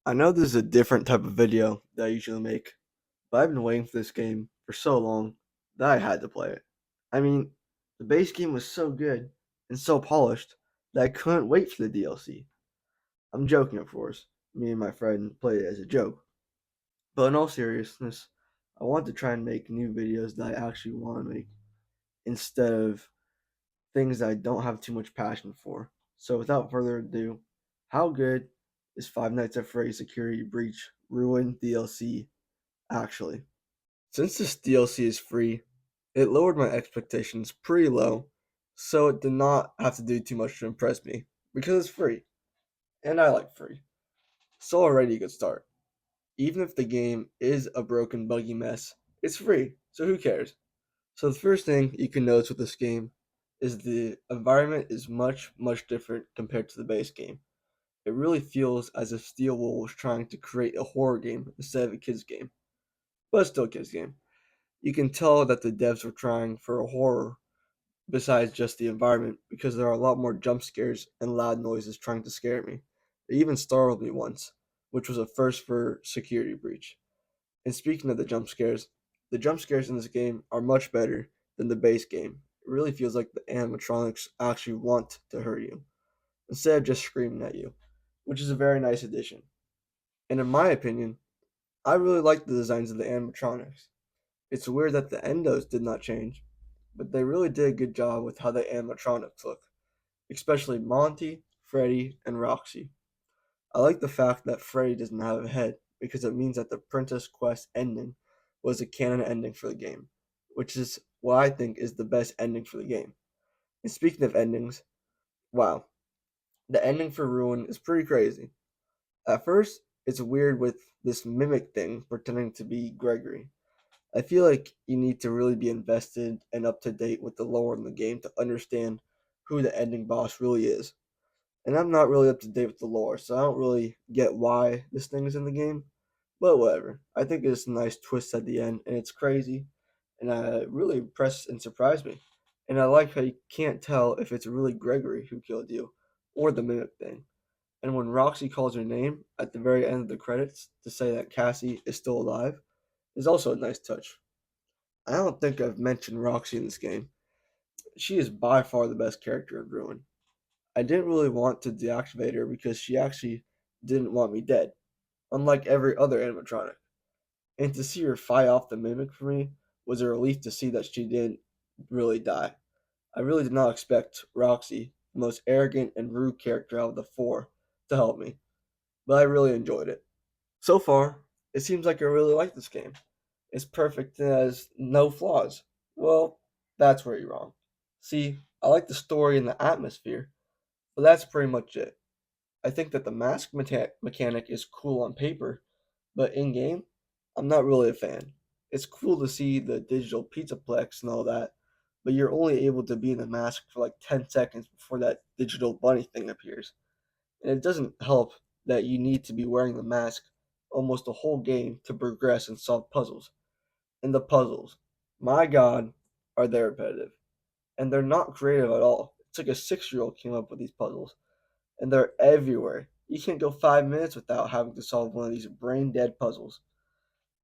I know this is a different type of video that I usually make, but I've been waiting for this game for so long that I had to play it. I mean, the base game was so good and so polished that I couldn't wait for the DLC. I'm joking, of course. Me and my friend played it as a joke. But in all seriousness, I want to try and make new videos that I actually want to make instead of things that I don't have too much passion for. So without further ado, how good is Five Nights at Freddy's Security Breach Ruin DLC actually? Since this DLC is free, it lowered my expectations pretty low, so it did not have to do too much to impress me because it's free, and I like free. So already a good start. Even if the game is a broken, buggy mess, it's free, so who cares? So the first thing you can notice with this game is the environment is much, much different compared to the base game. It really feels as if Steelwool was trying to create a horror game instead of a kids game, but it's still a kids game. You can tell that the devs were trying for a horror besides just the environment because there are a lot more jump scares and loud noises trying to scare me. It even startled me once, which was a first for Security Breach. And speaking of the jump scares in this game are much better than the base game. It really feels like the animatronics actually want to hurt you instead of just screaming at you, which is a very nice addition. And in my opinion, I really like the designs of the animatronics. It's weird that the endos did not change, but they really did a good job with how the animatronics look, especially Monty, Freddy, and Roxy. I like the fact that Freddy doesn't have a head because it means that the Princess Quest ending was a canon ending for the game, which is what I think is the best ending for the game. And speaking of endings, wow, the ending for Ruin is pretty crazy. At first, it's weird with this mimic thing pretending to be Gregory. I feel like you need to really be invested and up to date with the lore in the game to understand who the ending boss really is. And I'm not really up to date with the lore, so I don't really get why this thing is in the game. But whatever. I think it's a nice twist at the end, and it's crazy, and really impressed and surprised me. And I like how you can't tell if it's really Gregory who killed you, or the mimic thing. And when Roxy calls her name at the very end of the credits to say that Cassie is still alive, is also a nice touch. I don't think I've mentioned Roxy in this game. She is by far the best character in Ruin. I didn't really want to deactivate her because she actually didn't want me dead, unlike every other animatronic. And to see her fight off the mimic for me was a relief to see that she didn't really die. I really did not expect Roxy, the most arrogant and rude character out of the four, to help me, but I really enjoyed it. So far, it seems like I really like this game. It's perfect and has no flaws. Well, that's where you're wrong. See, I like the story and the atmosphere, but that's pretty much it. I think that the mechanic is cool on paper, but in game, I'm not really a fan. It's cool to see the digital pizzaplex and all that, but you're only able to be in the mask for like 10 seconds before that digital bunny thing appears. And it doesn't help that you need to be wearing the mask almost the whole game to progress and solve puzzles. And the puzzles, my god, are they repetitive. And they're not creative at all. It's like a 6-year old came up with these puzzles and they're everywhere. You can't go 5 minutes without having to solve one of these brain dead puzzles.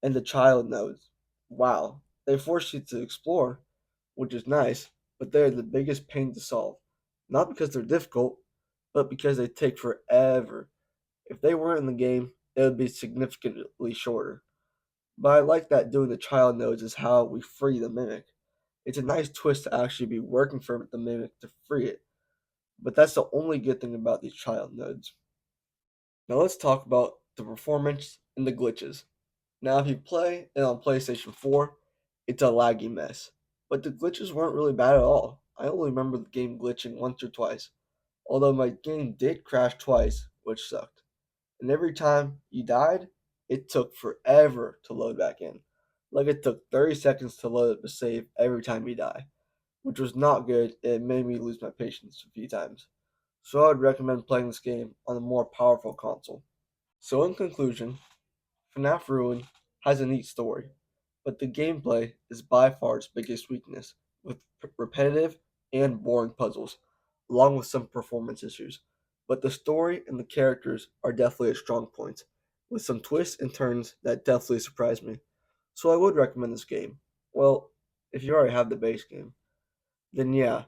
And the child nodes. Wow. They force you to explore, which is nice, but they're the biggest pain to solve. Not because they're difficult, but because they take forever. If they weren't in the game, it would be significantly shorter. But I like that doing the child nodes is how we free the mimic. It's a nice twist to actually be working for the mimic to free it. But that's the only good thing about these child nodes. Now let's talk about the performance and the glitches. Now if you play it on PlayStation 4, it's a laggy mess. But the glitches weren't really bad at all. I only remember the game glitching once or twice. Although my game did crash twice, which sucked. And every time you died, it took forever to load back in. Like it took 30 seconds to load the save every time you die, which was not good. It made me lose my patience a few times. So I would recommend playing this game on a more powerful console. So in conclusion, FNAF Ruin has a neat story, but the gameplay is by far its biggest weakness, with repetitive and boring puzzles, along with some performance issues. But the story and the characters are definitely a strong point, with some twists and turns that definitely surprised me. So I would recommend this game. Well, if you already have the base game, then yeah,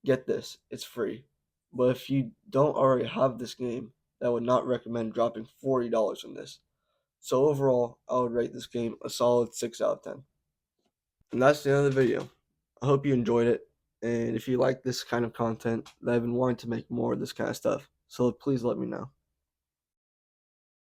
get this, it's free. But if you don't already have this game, I would not recommend dropping $40 on this. So overall, I would rate this game a solid 6 out of 10. And that's the end of the video. I hope you enjoyed it. And if you like this kind of content, I've been wanting to make more of this kind of stuff. So please let me know.